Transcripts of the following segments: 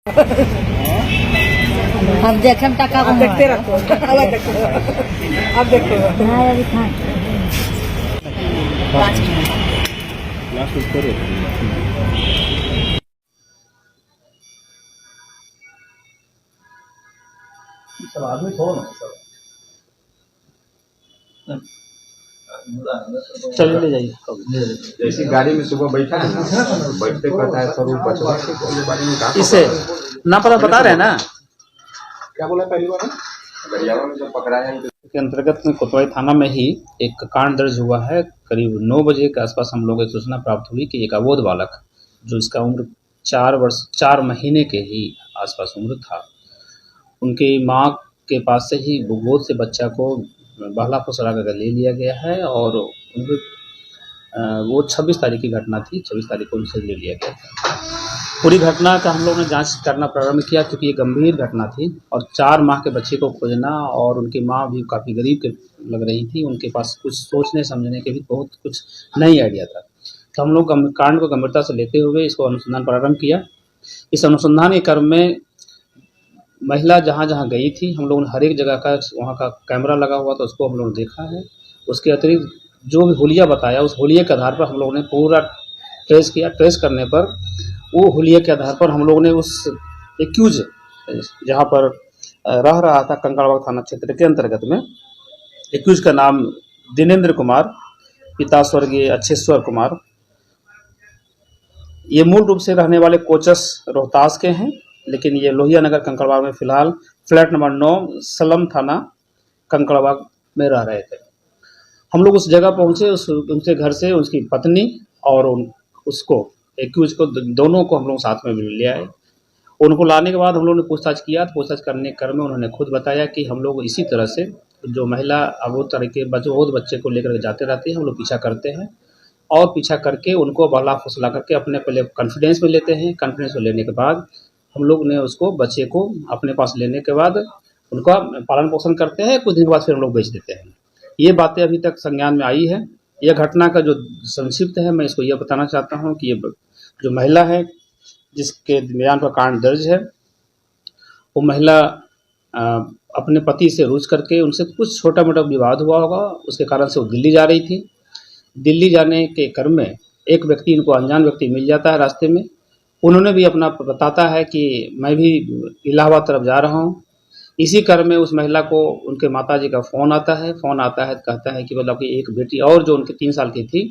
अब देखे टका आप देखते रखो आप देखो अभी खान 5 मिनट सब आदमी छोड़ो ना सब चलिए ले जाइए। जैसी गाड़ी में सुबह बैठा है ना, बैठते कहता है सर वो बचवा के बारे में कहा इसे ना पता बता रहे हैं ना क्या बोला पहली बार गरियावा में जब पकड़ाया है के अंतर्गत में कोतवाली थाना में ही एक कांड दर्ज हुआ है। करीब 9 बजे के आसपास हम लोग एक सूचना प्राप्त हुई कि एक अबोध बालक जो इसका उम्र 4 महीने के ही आसपास उम्र था, उनकी माँ के पास से ही गोद से बच्चा को बहला फुसला कर ले लिया गया है और उनके वो 26 तारीख की घटना थी। 26 तारीख को उनसे ले लिया गया था। पूरी घटना का हम लोगों ने जांच करना प्रारंभ किया क्योंकि ये गंभीर घटना थी और 4 माह के बच्चे को खोजना और उनकी माँ भी काफ़ी गरीब के लग रही थी, उनके पास कुछ सोचने समझने के भी बहुत कुछ नहीं आइडिया था। तो हम लोग कांड को गंभीरता से लेते हुए इसको अनुसंधान प्रारंभ किया। इस अनुसंधान के क्रम में महिला जहाँ जहाँ गई थी हम लोगों ने हर एक जगह का वहाँ का कैमरा लगा हुआ था उसको हम लोगों ने देखा है। उसके अतिरिक्त जो भी हुलिया बताया उस हुलिये के आधार पर हम लोगों ने पूरा ट्रेस किया। ट्रेस करने पर वो हुलिये के आधार पर हम लोगों ने उस एक्यूज जहाँ पर रह रहा था कंकड़बाग थाना क्षेत्र के अंतर्गत में, एक्यूज का नाम दिनेंद्र कुमार, पिता स्वर्गीय अच्छेश्वर कुमार। ये मूल रूप से रहने वाले कोचस रोहतास के हैं, लेकिन ये लोहिया नगर कंकड़बाग में फिलहाल फ्लैट नंबर 9 सलम थाना कंकड़बाग में रह रहे थे। हम लोग उस जगह पहुंचे, उनके घर से उसकी पत्नी और उसको एक्यूज को दोनों को हम लोग साथ में ले आए। उनको लाने के बाद हम लोगों ने पूछताछ किया। पूछताछ करने के क्रम में उन्होंने खुद बताया कि हम लोग इसी तरह से जो महिला अबोध तरह के बच्चे को लेकर जाते रहते हैं, हम लोग पीछा करते हैं और पीछा करके उनको बहला फुसला करके अपने पहले कॉन्फिडेंस में लेते हैं। कॉन्फिडेंस में लेने के बाद हम लोग ने उसको बच्चे को अपने पास लेने के बाद उनका पालन पोषण करते हैं। कुछ दिन बाद फिर हम लोग बेच देते हैं। ये बातें अभी तक संज्ञान में आई है। यह घटना का जो संक्षिप्त है मैं इसको यह बताना चाहता हूँ कि ये जो महिला है जिसके बयान पर कांड दर्ज है, वो महिला अपने पति से रूठ करके उनसे कुछ छोटा मोटा विवाद हुआ होगा, उसके कारण से वो दिल्ली जा रही थी। दिल्ली जाने के क्रम में एक व्यक्ति, इनको अनजान व्यक्ति मिल जाता है रास्ते में। उन्होंने भी अपना बताता है कि मैं भी इलाहाबाद तरफ जा रहा हूँ। इसी क्रम में उस महिला को उनके माताजी का फ़ोन आता है। कहता है कि मतलब कि एक बेटी और जो उनकी 3 साल की थी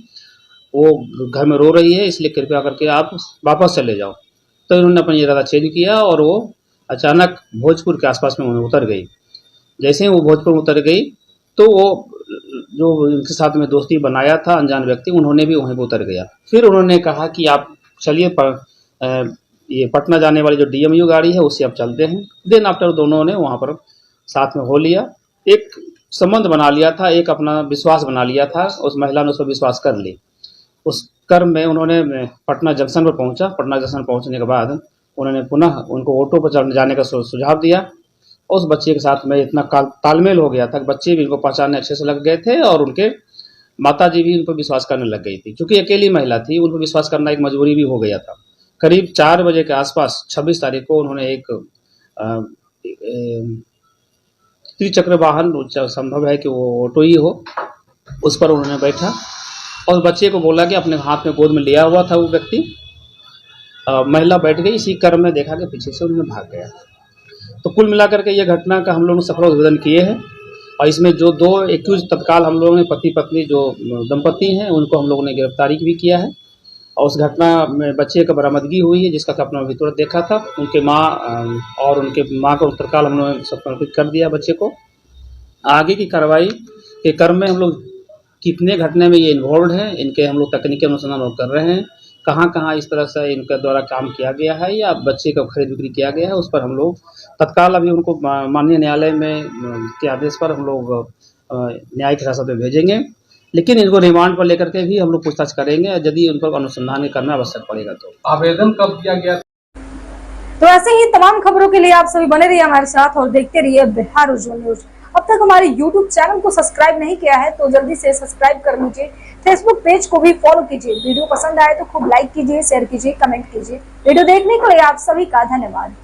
वो घर में रो रही है, इसलिए कृपया करके आप वापस चले जाओ। तो इन्होंने अपना इरादा चेंज किया और वो अचानक भोजपुर के आसपास में उतर गई। जैसे ही वो भोजपुर में उतर गई तो वो जो उनके साथ में दोस्ती बनाया था अनजान व्यक्ति, उन्होंने भी वहीं पर उतर गया। फिर उन्होंने कहा कि आप चलिए ये पटना जाने वाली जो DMU गाड़ी है उससे अब चलते हैं। देन आफ्टर दोनों ने वहाँ पर साथ में हो लिया, एक संबंध बना लिया था, एक अपना विश्वास बना लिया था। उस महिला ने उस पर विश्वास कर ली। उस क्रम में उन्होंने पटना जंक्शन पर पहुँचा। पटना जंक्शन पहुँचने के बाद उन्होंने पुनः उनको ऑटो पर जाने का सुझाव दिया। उस बच्चे के साथ में इतना तालमेल हो गया था कि बच्चे भी इनको पहचानने अच्छे से लग गए थे और उनके माताजी भी उन पर विश्वास करने लग गई थी। चूँकि अकेली महिला थी, उन पर विश्वास करना एक मजबूरी भी हो गया था। करीब 4 बजे के आसपास 26 तारीख को उन्होंने एक त्रिचक्र वाहन, संभव है कि वो ऑटो ही हो, उस पर उन्होंने बैठा और बच्चे को बोला कि अपने हाथ में गोद में लिया हुआ था वो व्यक्ति। महिला बैठ गई। इसी क्रम में देखा कि पीछे से उन्होंने भाग गया। तो कुल मिलाकर के ये घटना का हम लोगों ने सफल उद्भेदन किए हैं और इसमें जो 2 एक्यूज तत्काल हम लोगों ने पति पत्नी जो दंपति हैं उनको हम लोगों ने गिरफ्तारी भी किया है और उस घटना में बच्चे का बरामदगी हुई है जिसका अपना भी तुरंत देखा था। उनके माँ और उनके माँ को तत्काल हम लोगों ने समर्पित कर दिया बच्चे को। आगे की कार्रवाई के क्रम में हम लोग कितने घटने में ये इन्वॉल्व हैं, इनके हम लोग तकनीकी अनुसंधान कर रहे हैं। कहाँ इस तरह से इनके द्वारा काम किया गया है या बच्चे का खरीद बिक्री किया गया है, उस पर हम लोग तत्काल अभी उनको माननीय न्यायालय में के आदेश पर हम लोग न्यायिक हिरासत में भेजेंगे। लेकिन इनको रिमांड पर लेकर के भी हम लोग पूछताछ करेंगे यदि उन पर अनुसंधान करना आवश्यक पड़ेगा तो। आवेदन कब किया गया? तो ऐसे ही तमाम खबरों के लिए आप सभी बने रहिए हमारे साथ और देखते रहिए बिहार उज्जवल न्यूज। अब तक हमारे YouTube चैनल को सब्सक्राइब नहीं किया है तो जल्दी से सब्सक्राइब कर लीजिए। फेसबुक पेज को भी फॉलो कीजिए। वीडियो पसंद आए तो खूब लाइक कीजिए, शेयर कीजिए, कमेंट कीजिए। वीडियो देखने के लिए आप सभी का धन्यवाद।